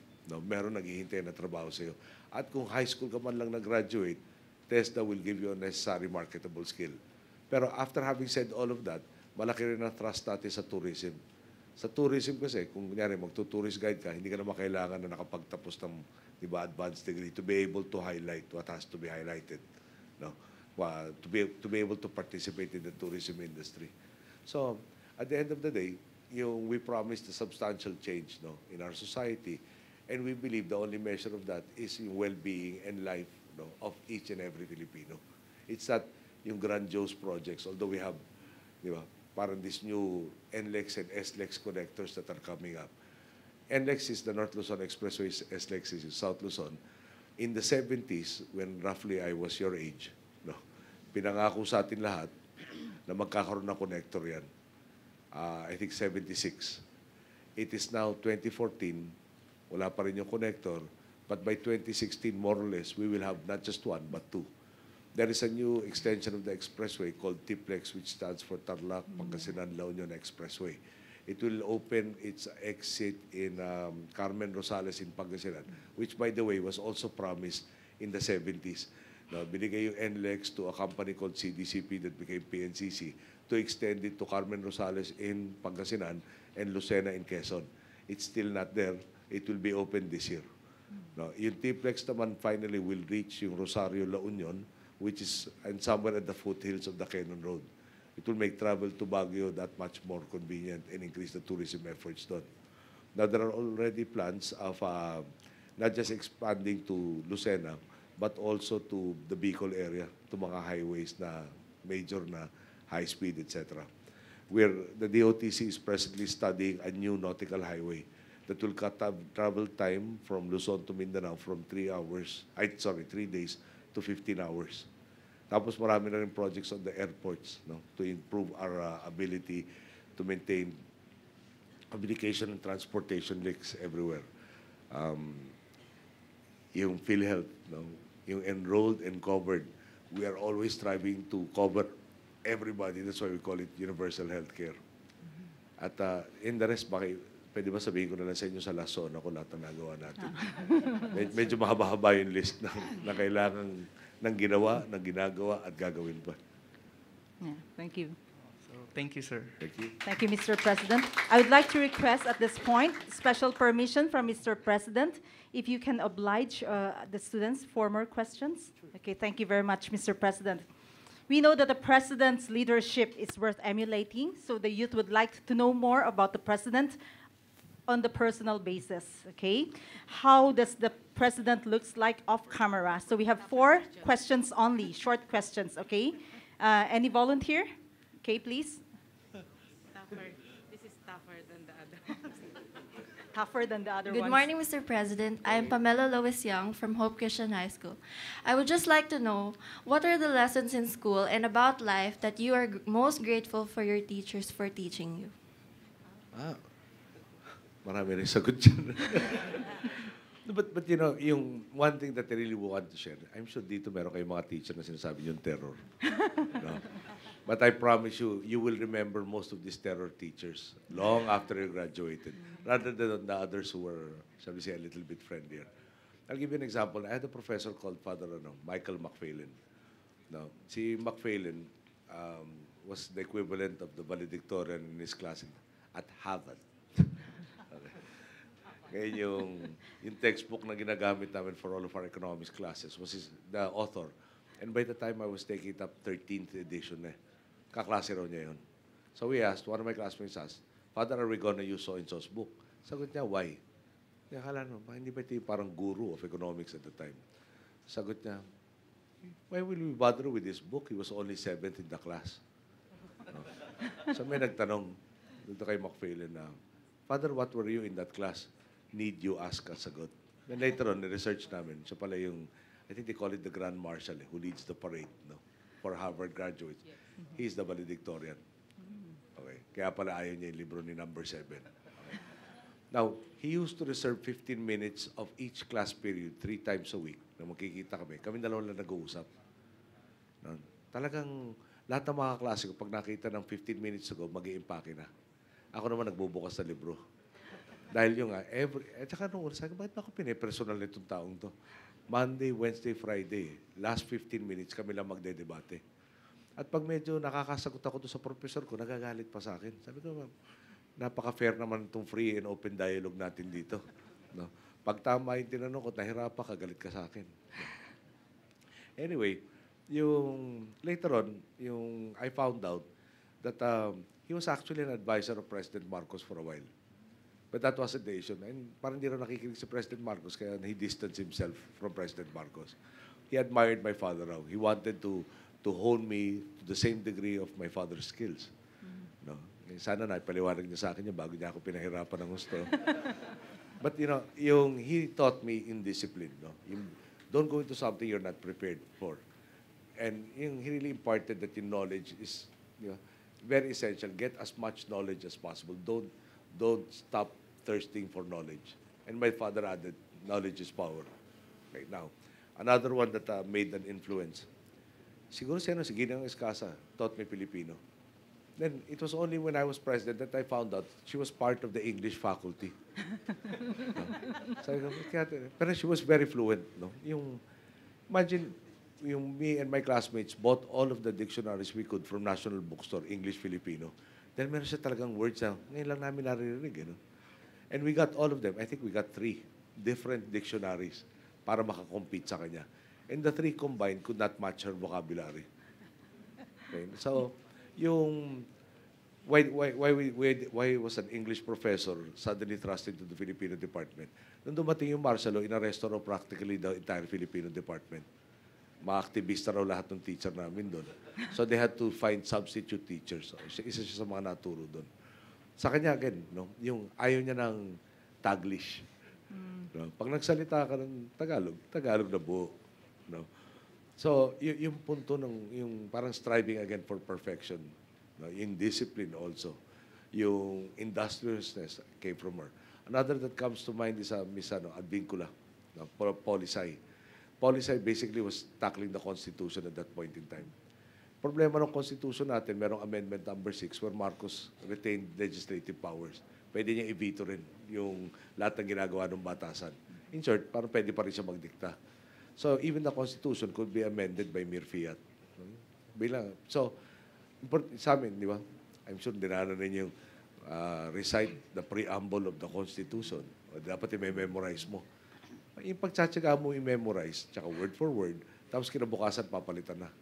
meron naghihintay na trabaho sa iyo. At kung high school ka man lang nag-graduate, TESDA will give you a necessary marketable skill. Pero after having said all of that, malaki rin ang trust natin sa tourism. Sa tourism kasi, kung kunyari magtutourist guide ka, hindi ka naman kailangan na nakapagtapos ng advanced degree to be able to highlight what has to be highlighted. To be able to participate in the tourism industry. So, at the end of the day, we promised a substantial change in our society. And we believe the only measure of that is yung well-being and life of each and every Filipino. It's not yung grandiose projects, although we have, parang this new NLEX and SLEX connectors that are coming up. NLEX is the North Luzon Expressway, SLEX is South Luzon. In the 70s, when roughly I was your age, pinangako sa atin lahat na magkakaroon ng connector yan. I think 76. It is now 2014, wala pa rin yung connector, but by 2016, more or less, we will have not just one, but two. There is a new extension of the expressway called TIPLEX, which stands for Tarlac, Pangasinan, La Union Expressway. It will open its exit in Carmen Rosales in Pangasinan, which, by the way, was also promised in the 70s. Binigay yung NLEX to a company called CDCP that became PNCC to extend it to Carmen Rosales in Pangasinan and Lucena in Quezon. It's still not there. It will be open this year. Yung TPLEX naman finally will reach yung Rosario, La Union, which is somewhere at the foothills of the Quezon Road. It will make travel to Baguio that much more convenient and increase the tourism efforts doon. Now, there are already plans of not just expanding to Lucena, but also to the Bicol area, to mga highways na major na high speed, etc. Where the DOTC is presently studying a new nautical highway that will cut travel time from Luzon to Mindanao from 3 days to 15 hours. Tapos marami na rin projects on the airports, no, to improve our ability to maintain communication and transportation links everywhere. Yung PhilHealth, no, yung enrolled and covered, we are always striving to cover everybody. That's why we call it universal healthcare. At in the rest, pwede ba sabihin ko na lang sa inyo sa lason ako lahat ng nagawa natin? Medyo mahaba-haba yung list na kailangan ng ginawa, ng ginagawa, at gagawin pa. Yeah, thank you. So, thank you, sir. Thank you. Thank you, Mr. President. I would like to request at this point special permission from Mr. President if you can oblige the students for more questions. Okay, thank you very much, Mr. President. We know that the President's leadership is worth emulating, so the youth would like to know more about the President on the personal basis, okay? How does the President looks like off camera? So we have 4 questions only, short questions, okay? Any volunteer? Okay, please. This is tougher than the other. Tougher than the other Good ones. morning, Mr. President. I am Pamela Lois Young from Hope Christian High School. I would just like to know, what are the lessons in school and about life that you are most grateful for your teachers for teaching you? Marami rin sagot dyan. But you know, yung one thing that I really want to share, I'm sure dito meron kayong mga teacher na sinasabi yung terror. No? But I promise you, you will remember most of these terror teachers long after you graduated, rather than the others who were, shall we say, a little bit friendlier. I'll give you an example. I had a professor called Father Michael McPhalen. No, si McPhalen was the equivalent of the valedictorian in his class at Harvard. Ngayon yung textbook na ginagamit namin for all of our economics classes was the author. And by the time I was taking it up, 13th edition na. Kaklase raw niya yun. So we asked, one of my classmates asked, Father, are we gonna use so-and-so's book? Sagot niya, why? Akala no, hindi ba ito yung parang guru of economics at the time? Sagot niya, why will we bother with this book? He was only 7th in the class. No? So may nagtanong dito kay McPhalen na, Father, what were you in that class? Need you ask a sagot. Then later on, research namin, siya pala yung, I think they call it the Grand Marshal, who leads the parade, no, for Harvard graduates. Yeah. He's the valedictorian. Okay. Kaya pala ayaw niya yung libro ni number 7. Okay. Now, he used to reserve 15 minutes of each class period 3 times a week na magkikita kami. Kami dalawa lang nag-uusap. No? Talagang lahat ng mga klase ko, pag nakita ng 15 minutes ago, mag-iimpake na. Ako naman nagbubukas sa libro. Dahil yung at saka nung sabi ko, bakit ako pinipersonal nitong taong to? Monday, Wednesday, Friday, last 15 minutes kami lang magdedebate. At pag medyo nakakasagot ako doon sa professor ko, nagagalit pa sa akin. Sabi ko, napaka-fair naman itong free and open dialogue natin dito. No? Pag tama yung tinanong ko, nahirapan ka, galit ka sa akin. Anyway, yung later on, yung I found out that he was actually an advisor of President Marcos for a while. But that wasn't the issue. And parang hindi rin nakikinig si President Marcos, kaya he distanced himself from President Marcos. He admired my father raw. He wanted to hone me to the same degree of my father's skills. No? Sana na, ipaliwanag niya sa akin yun bago niya ako pinahirapan ng gusto. But you know, he taught me in discipline. No? Don't go into something you're not prepared for. And he really imparted that your knowledge is very essential. Get as much knowledge as possible. Don't stop thirsting for knowledge. And my father added, knowledge is power. Okay, now, another one that made an influence. Siguro si Ginang Escasa taught me Filipino. Then, it was only when I was president that I found out she was part of the English faculty. Pero she was very fluent. No? Imagine, me and my classmates bought all of the dictionaries we could from National Bookstore, English, Filipino. Then meron siya talagang words na ngayon lang namin naririnig. You know? And we got all of them. I think we got 3 different dictionaries para makakompete sa kanya. And the 3 combined could not match her vocabulary. Okay? So, why was an English professor suddenly thrust into the Filipino department? Nung dumating yung martial law, inaresto raw practically the entire Filipino department. mga aktivista raw lahat ng teacher namin doon. So they had to find substitute teachers. So, isa siya sa mga naturo doon. Sa kanya, again, no, yung ayaw niya ng Taglish. No? Pag nagsalita ka ng Tagalog, Tagalog na buo. No? So, yung punto ng, yung parang striving again for perfection, no? Yung discipline also, yung industriousness came from her. Another that comes to mind is Miss Advincula, no? Policy. Policy basically was tackling the Constitution at that point in time. Problema ng Constitution natin, merong Amendment number 6 where Marcos retained legislative powers. Pwede niya i-veto rin yung lahat ng ginagawa ng batasan. In short, parang pwede pa rin siya magdikta. So, even the Constitution could be amended by mere fiat. Bilang, so, sa amin, di ba? I'm sure dinanan rin yung recite the preamble of the Constitution. O, dapat i-memorize mo. Yung pagtsatsaga mo i-memorize, tsaka word for word, tapos kinabukasan papalitan na.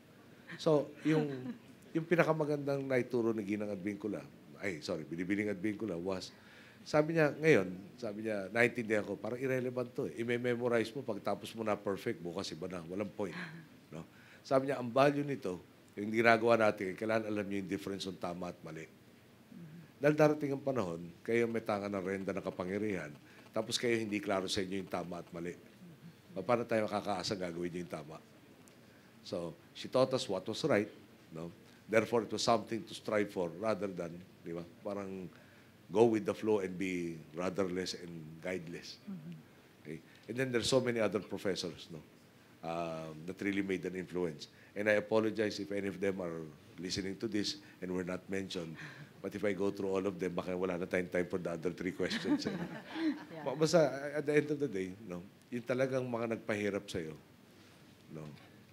So, yung pinakamagandang naituro ni Ginang Advincula, Binibining Advincula was, sabi niya, naintindihan ko, parang irrelevant to eh. I-memorize mo, pagtapos mo na perfect, bukas iba na, walang point. No? Sabi niya, ang value nito, yung ginagawa natin, kailangan alam niyo yung difference ng tama at mali. Dahil darating ang panahon, kayo may tanga ng renda ng kapangyarihan, tapos kayo hindi klaro sa inyo yung tama at mali. Paano tayo makakaasa gagawin niyo yung tama? So, she taught us what was right, no? Therefore, it was something to strive for rather than, di ba, parang go with the flow and be rudderless and guideless. Okay? And then there's so many other professors, no, that really made an influence. And I apologize if any of them are listening to this and were not mentioned. But if I go through all of them, baka wala na tayong time for the other 3 questions. Basta, at the end of the day, no, yung talagang mga nagpahirap sa'yo, no,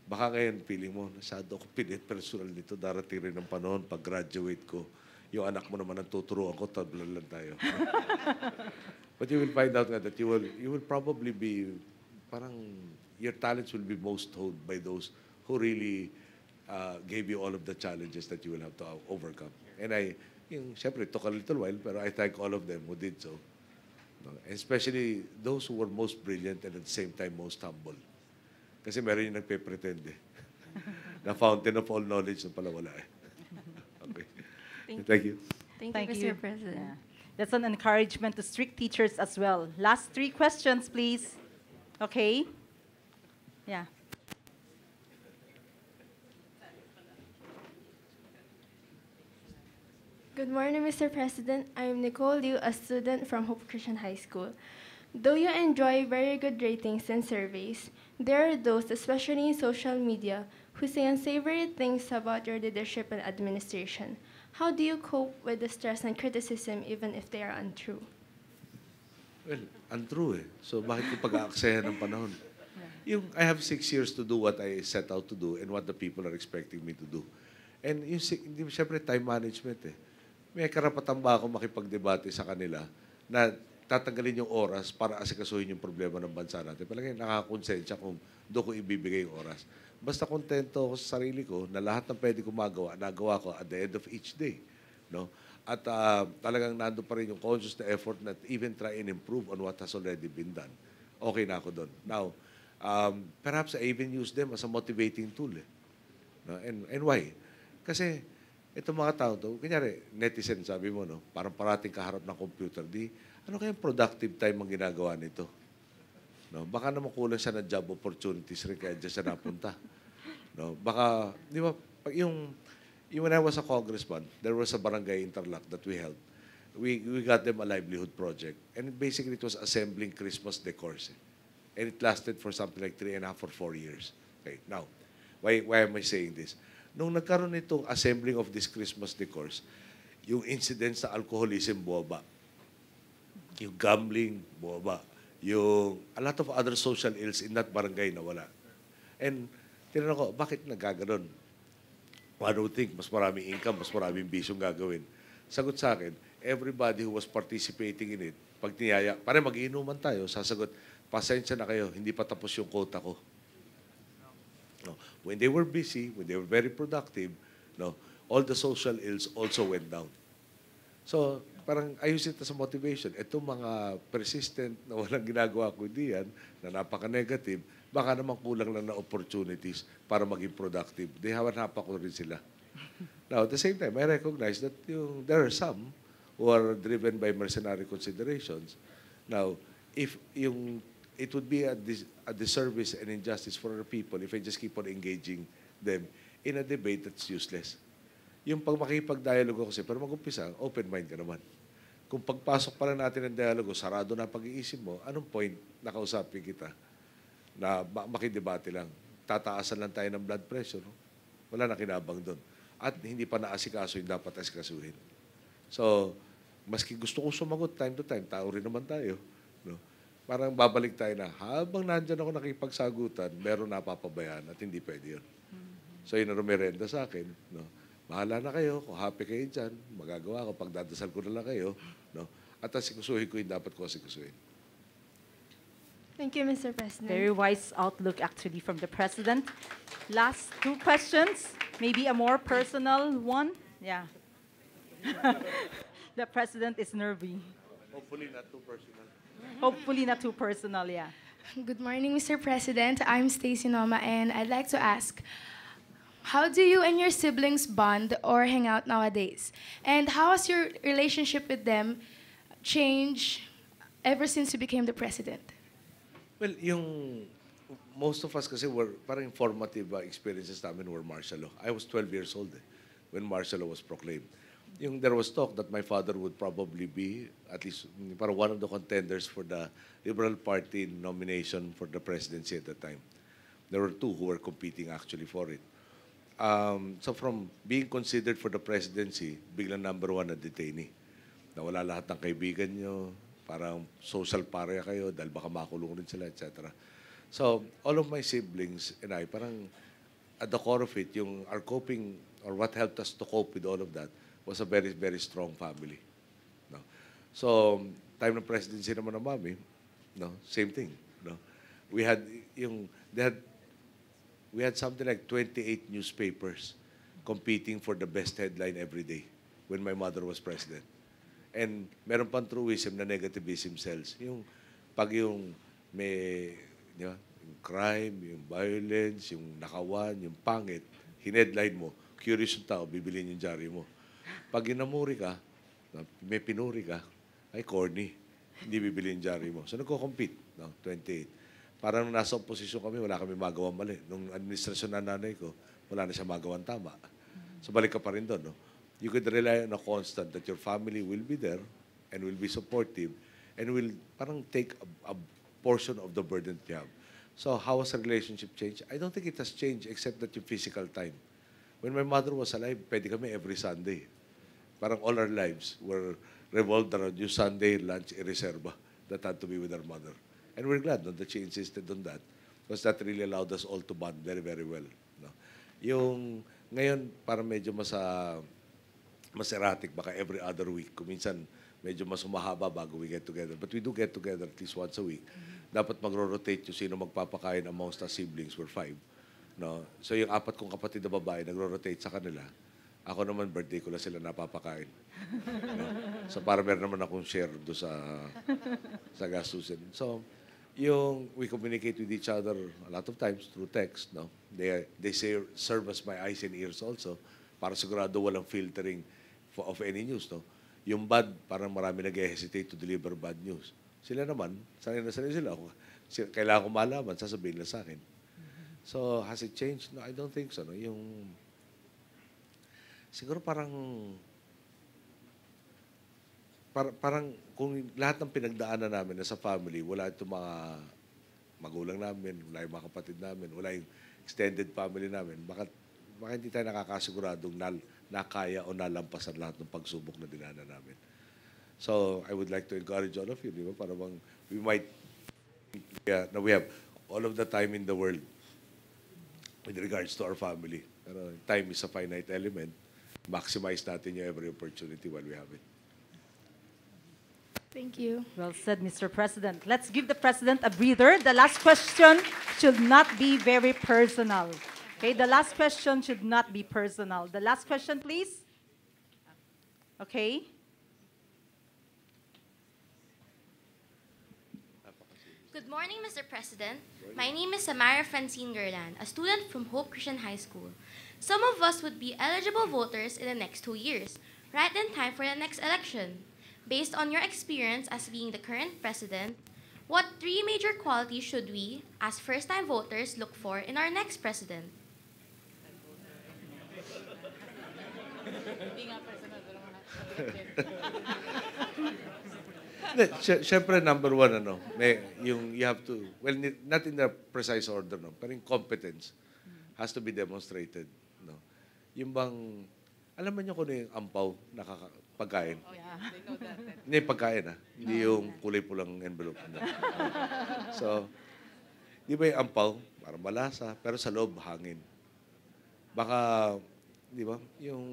baka ngayon, feeling mo, masyado ako pilit personal nito, darating rin ng panahon, pag-graduate ko, yung anak mo naman ang tuturuan ko, tablan lang tayo. But you will find out nga that you will probably be, parang, your talents will be most honed by those who really gave you all of the challenges that you will have to overcome. And syempre, it took a little while, pero I thank all of them who did so. No? Especially those who were most brilliant and at the same time most humble. Kasi meron yung nagpe-pretend eh. Na fountain of all knowledge na pala wala eh. Okay. Thank you. Thank you, Mr. President. Yeah. That's an encouragement to strict teachers as well. Last 3 questions, please. Okay? Yeah. Good morning, Mr. President. I am Nicole Liu, a student from Hope Christian High School. Though you enjoy very good ratings and surveys, there are those, especially in social media, who say unsavory things about your leadership and administration. How do you cope with the stress and criticism even if they are untrue? Well, untrue eh. So bakit ko pag-aaksayan ng panahon? I have 6 years to do what I set out to do and what the people are expecting me to do. And siyempre time management eh. May karapatan ba ako makipagdebate sa kanila na tatanggalin yung oras para asikasuhin yung problema ng bansa natin? Palagay, nakakonsensya kung doon ko ibibigay yung oras. Basta kontento ako sa sarili ko na lahat ng pwede ko nagawa ko at the end of each day. No? At talagang nando pa rin yung conscious na effort na even try and improve on what has already been done. Okay na ako doon. Now, perhaps I even use them as a motivating tool. Eh. No? And why? Kasi itong mga tao to, kunyari, netizen, sabi mo, no? Parang parating kaharap ng computer, ano kayang productive time ang ginagawa nito? No? Baka naman kulang siya ng job opportunities rin kaya dyan siya napunta. No? Baka, di ba, when I was a congressman, there was a barangay interlock that we held. We got them a livelihood project. And basically, it was assembling Christmas decors. And it lasted for something like 3.5 or 4 years. Okay, now, why am I saying this? Nung nagkaroon nitong assembling of this Christmas decors, yung incidents sa alcoholism buwaba. Yung gambling buwaba. Yung a lot of other social ills in that barangay nawala. And tinanong ko, bakit nagkaganon? One would think, mas maraming income, mas maraming bisyong gagawin. Sagot sa akin, everybody who was participating in it, pag niyaya, pare mag-iinuman tayo, sasagot, pasensya na kayo, hindi pa tapos yung quota ko. No. When they were busy, when they were very productive, no, all the social ills also went down. So, parang I use it as a motivation. Itong mga persistent na walang ginagawa kundi yan, na napaka-negative, baka naman kulang lang na opportunities para maging productive. They hawan-hapa ko rin sila. Now, at the same time, I recognize that there are some who are driven by mercenary considerations. Now, if it would be a disservice and injustice for our people if I just keep on engaging them in a debate that's useless. Yung pag makipag-dialogue kasi, pero mag-umpisa, open mind ka naman. Kung pagpasok pa lang natin ng dialogo, sarado na pag-iisip mo, anong point na kausapin kita na makidebate lang? Tataasan lang tayo ng blood pressure. No? Wala na kinabang doon. At hindi pa naasikaso yung dapat asikasuhin. So, maski gusto ko sumagot time to time, tao rin naman tayo. No? Parang babalik tayo na, habang nandyan ako nakipagsagutan, meron napapabayaan at hindi pwede yun. So, yun ang rumerenda sa akin. No? Bahala na kayo, kung happy kayo dyan, magagawa ko, pagdadasal ko na lang kayo, no? At asikusuhin ko yung dapat ko asikusuhin. Thank you, Mr. President. Very wise outlook, actually, from the President. Last two questions, maybe a more personal one. Yeah. The President is nervy. Hopefully not too personal. Hopefully not too personal, yeah. Good morning, Mr. President. I'm Stacy Noma, and I'd like to ask, how do you and your siblings bond or hang out nowadays? And how has your relationship with them changed ever since you became the president? Well, most of us kasi were parang formative experiences namin were martial law. I was 12 years old when martial law was proclaimed. There was talk that my father would probably be at least parang one of the contenders for the Liberal Party nomination for the presidency at the time. There were two who were competing actually for it. So from being considered for the presidency, biglang number one na detainee. Nawala lahat ng kaibigan nyo, parang social paria kayo dahil baka makulong rin sila, etc. So all of my siblings and I, parang at the core of it, our coping, or what helped us to cope with all of that, was a very, very strong family. No? So time ng presidency naman ng mami, no? Same thing. No? We had something like 28 newspapers competing for the best headline every day when my mother was president. And meron pang truism na negativism sells. May yung crime, yung violence, yung nakawan, yung pangit, hinedline mo, curious yung tao, bibilin yung jari mo. Pag inamuri ka, may pinuri ka, ay corny, hindi bibilin yung jari mo. So nagko-compete, no? 28. Parang nasa oposisyon kami, wala kami magawang mali. Nung administrasyon na nanay ko, wala na siya magawang tama. So balik ka pa rin doon. No? You could rely on a constant that your family will be there and will be supportive and will parang take a portion of the burden that you have. So how has the relationship changed? I don't think it has changed except that yung physical time. When my mother was alive, pwede kami every Sunday. Parang all our lives were revolved around yung Sunday lunch i-reserva that had to be with our mother. And we're glad that she insisted on that because that really allowed us all to bond very, very well. No? Ngayon, parang medyo mas erratic, baka every other week. Kung minsan, medyo mas umahaba bago we get together. But we do get together at least once a week. Dapat magro-rotate yung sino magpapakain amongst our siblings. We're 5. No? So yung 4 kong kapatid na babae, nagro-rotate sa kanila. Ako naman, birthday ko lang sila napapakain. No? So para meron naman akong share doon sa gastusin. So, we communicate with each other a lot of times through text. No? They serve as my eyes and ears also para sigurado walang filtering of any news. No? Yung bad, parang marami nag-hesitate to deliver bad news. Sila naman, sanay na sanay sila. Kailangan ko malaman, sasabihin lang sa akin. So, has it changed? No, I don't think so. No? Siguro parang kung lahat ng pinagdaanan namin sa family, wala itong mga magulang namin, wala yung mga kapatid namin, wala yung extended family namin, baka hindi tayo nakakasiguradong nakaya o nalampasan lahat ng pagsubok na dinaanan namin. So, I would like to encourage all of you, di ba? Para bang we have all of the time in the world with regards to our family. Pero time is a finite element. Maximize natin yung every opportunity while we have it. Thank you. Well said, Mr. President. Let's give the President a breather. The last question should not be very personal. Okay, the last question should not be personal. The last question, please. Okay. Good morning, Mr. President. My name is Samara Francine Gerlan, a student from Hope Christian High School. Some of us would be eligible voters in the next 2 years, right in time for the next election. Based on your experience as being the current president, what 3 major qualities should we, as first-time voters, look for in our next president? Siyempre, number one, you have to, well, not in the precise order, no, pero yung competence has to be demonstrated. No? Yung bang, alam mo niyo kung ano yung ampaw na pagkain? Oh, yeah. They know that. Hindi yung pagkain, Hindi yung kulay pulang envelope. No? So, di ba yung ampaw, parang malasa, pero sa loob, hangin. Baka, di ba, yung,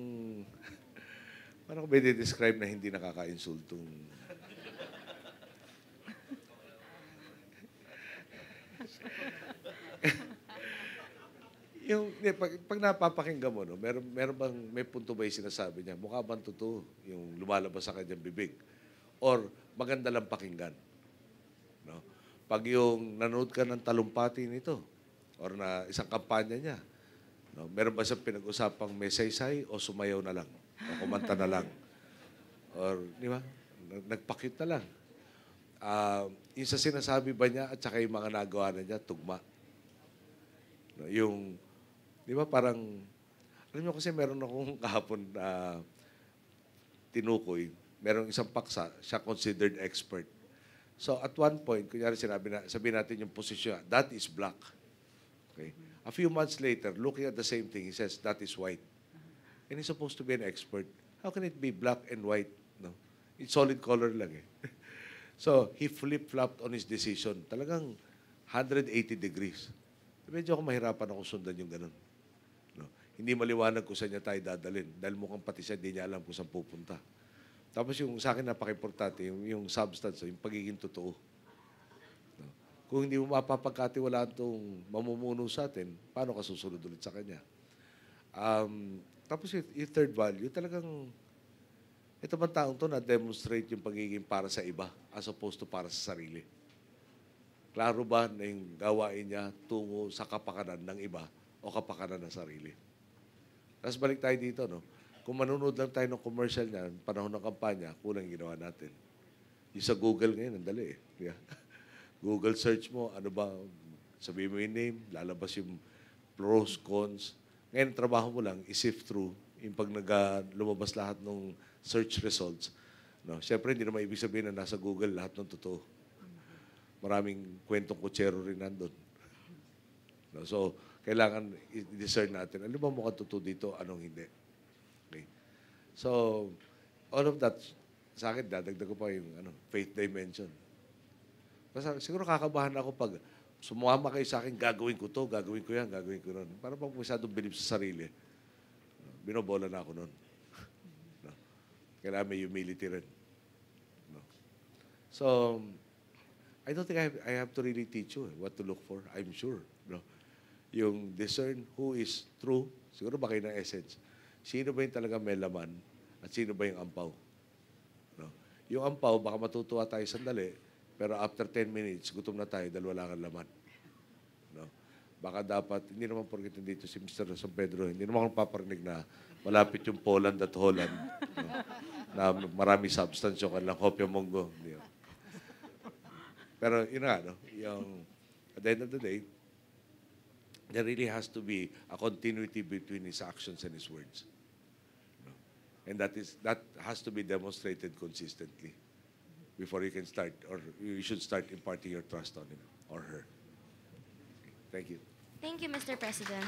paano ko ba describe na hindi nakaka-insultong pag napapakinggan mo, no, meron bang, may punto ba yung sinasabi niya? Mukha bang totoo yung lumalabas sa kanyang bibig? Or maganda lang pakinggan? No? Pag yung nanood ka ng talumpati nito, or na isang kampanya niya, no, meron ba siyang pinag-usapang may saysay o sumayaw na lang? O kumanta na lang? Or, di ba? Nagpakit na lang. Yung sa sinasabi ba niya at saka yung mga nagawa na niya, tugma. No, yung, di ba parang, alam niyo kasi meron akong kahapon na tinukoy, merong isang paksa, siya considered expert. So at one point, kunyari sabihin natin yung posisyon, that is black. Okay? A few months later, looking at the same thing, he says, that is white. And he's supposed to be an expert. How can it be black and white? No? It's solid color lang eh. So, he flip-flopped on his decision. Talagang 180 degrees. Medyo ako mahirapan ako sundan yung ganun. No? Hindi maliwanag kung saan niya tayo dadalhin. Dahil mukhang pati siya, hindi niya alam kung saan pupunta. Tapos yung sa akin napaka-importante, yung substance, yung pagiging totoo. No? Kung hindi mo mapapagkatiwalaan itong mamumuno sa atin, paano ka susunod ulit sa kanya? Tapos yung third value, talagang ito bang taong to na-demonstrate yung pagiging para sa iba as opposed to para sa sarili? Klaro ba na yung gawain niya tungo sa kapakanan ng iba o kapakanan ng sarili? Tapos balik tayo dito, no? Kung manunod lang tayo ng commercial niya, panahon ng kampanya, kulang ginawa natin. Yung sa Google ngayon, ang dali eh. Yeah. Google search mo, ano ba, sabihin mo yung name, lalabas yung pros, cons. Ngayon, trabaho mo lang, i-sift through yung pag lumabas lahat ng search results. No? Siyempre, hindi naman ibig sabihin na nasa Google lahat ng totoo. Maraming kwentong kutsero rin nandun. No? So, kailangan i-discern natin, ano ba mukhang totoo dito, anong hindi. Okay. So, all of that, sa akin, dadagdag ko pa yung faith dimension. Kasi siguro kakabahan ako pag sumama kayo sa akin, gagawin ko to, gagawin ko yan, gagawin ko nun. Para pag masyadong believe sa sarili, binobola na ako nun. No? Kailangan may humility rin. No? So, I don't think I have to really teach you what to look for. I'm sure. No? Yung discern who is true, siguro ba kayo ng essence? Sino ba yung talaga may laman at sino ba yung ampaw? No? Yung ampaw, baka matutuwa tayo sandali, pero after 10 minutes, gutom na tayo dahil wala kang laman. No? Baka dapat, hindi naman porkit dito si Mr. San Pedro, hindi naman akong paparinig na malapit yung Poland at Holland. No? Na marami substance yung kanilang Hopia Mongo. Pero yun nga, no? Yung, at the end of the day, there really has to be a continuity between his actions and his words. No? And that has to be demonstrated consistently before you can start, or you should start imparting your trust on him or her. Okay. Thank you. Thank you, Mr. President.